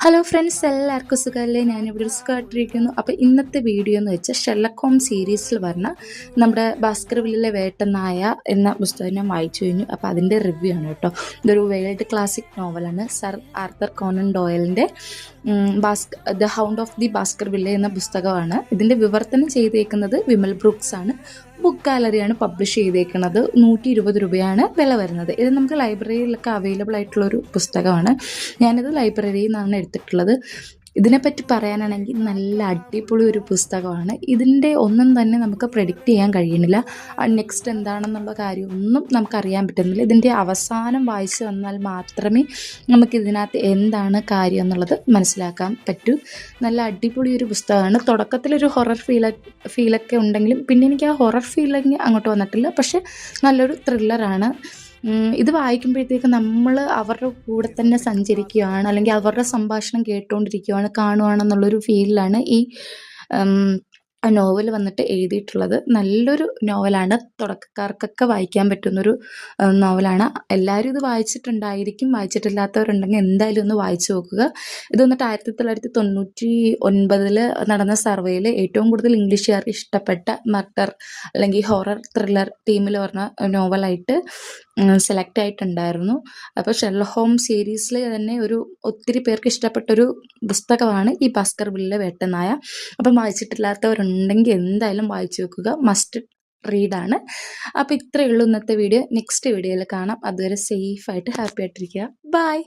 Hello friends, എല്ലാവർക്കും സുഖമല്ലേ? ഞാനിവിടെ ഒരു സുഖമായിട്ടിരിക്കുന്നു. അപ്പോൾ ഇന്നത്തെ വീഡിയോ എന്ന് വെച്ചാൽ ഷെർലക് ഹോം സീരീസിൽ പറഞ്ഞ നമ്മുടെ ഭാസ്കർവില്ലിലെ വേട്ടനായ എന്ന പുസ്തകം ഞാൻ വായിച്ചു കഴിഞ്ഞു. അപ്പോൾ അതിൻ്റെ റിവ്യൂ ആണ് കേട്ടോ. ഇതൊരു വേൾഡ് ക്ലാസിക് നോവലാണ്. സർ ആർത്തർ കോനൻ ഡോയലിൻ്റെ the hound of the Baskerville എന്ന പുസ്തകമാണ്. ഇതിൻ്റെ വിവർത്തനം ചെയ്തേക്കുന്നത് വിമൽ ബ്രൂക്സ് ആണ്. ബുക്ക് ഗാലറിയാണ് പബ്ലിഷ് ചെയ്തേക്കുന്നത്. 120 രൂപയാണ് വില വരുന്നത്. ഇത് നമുക്ക് ലൈബ്രറിയിലൊക്കെ അവൈലബിൾ ആയിട്ടുള്ളൊരു പുസ്തകമാണ്. ഞാനിത് ലൈബ്രറിയിൽ നിന്നാണ് എടുത്തിട്ടുള്ളത്. ഇതിനെപ്പറ്റി പറയാനാണെങ്കിൽ നല്ല അടിപൊളി ഒരു പുസ്തകമാണ്. ഇതിൻ്റെ ഒന്നും തന്നെ നമുക്ക് പ്രെഡിക്റ്റ് ചെയ്യാൻ കഴിയുന്നില്ല. നെക്സ്റ്റ് എന്താണെന്നുള്ള കാര്യമൊന്നും നമുക്കറിയാൻ പറ്റുന്നില്ല. ഇതിൻ്റെ അവസാനം വായിച്ചു വന്നാൽ മാത്രമേ നമുക്കിതിനകത്ത് എന്താണ് കാര്യം എന്നുള്ളത് മനസ്സിലാക്കാൻ പറ്റൂ. നല്ല അടിപൊളി ഒരു പുസ്തകമാണ്. തുടക്കത്തിലൊരു ഹൊറർ ഫീലൊക്കെ ഉണ്ടെങ്കിലും പിന്നെ എനിക്ക് ആ ഹൊറർ ഫീലിംഗ് അങ്ങോട്ട് വന്നിട്ടില്ല. പക്ഷെ നല്ലൊരു ത്രില്ലറാണ്. ഇത് വായിക്കുമ്പോഴത്തേക്ക് നമ്മൾ അവരുടെ കൂടെ തന്നെ സഞ്ചരിക്കുകയാണ്, അല്ലെങ്കിൽ അവരുടെ സംഭാഷണം കേട്ടുകൊണ്ടിരിക്കുകയാണ്, കാണുകയാണെന്നുള്ളൊരു ഫീലിലാണ് ഈ നോവൽ വന്നിട്ട് എഴുതിയിട്ടുള്ളത്. നല്ലൊരു നോവലാണ്. തുടക്കക്കാർക്കൊക്കെ വായിക്കാൻ പറ്റുന്നൊരു നോവലാണ്. എല്ലാവരും ഇത് വായിച്ചിട്ടുണ്ടായിരിക്കും. വായിച്ചിട്ടില്ലാത്തവരുണ്ടെങ്കിൽ എന്തായാലും ഒന്ന് വായിച്ചു നോക്കുക. ഇത് വന്നിട്ട് 1999 നടന്ന സർവേയിൽ ഏറ്റവും കൂടുതൽ ഇംഗ്ലീഷുകാർക്ക് ഇഷ്ടപ്പെട്ട മർഡർ അല്ലെങ്കിൽ ഹൊറർ ത്രില്ലർ ടീമിൽ പറഞ്ഞ നോവലായിട്ട് സെലക്ട് ആയിട്ടുണ്ടായിരുന്നു. അപ്പോൾ ഷെർലക് ഹോംസ് സീരീസിൽ തന്നെ ഒത്തിരി പേർക്ക് ഇഷ്ടപ്പെട്ടൊരു പുസ്തകമാണ് ഈ ഭാസ്കർവില്ലെ വേട്ടനായ. അപ്പം വായിച്ചിട്ടില്ലാത്തവരുണ്ടെങ്കിൽ എന്തായാലും വായിച്ചു വെക്കുക. മസ്റ്റ് റീഡാണ്. അപ്പോൾ ഇത്രയേ ഉള്ളൂ ഇന്നത്തെ വീഡിയോ. നെക്സ്റ്റ് വീഡിയോയിൽ കാണാം. അതുവരെ സേഫായിട്ട് ഹാപ്പി ആയിട്ടിരിക്കുക. ബൈ.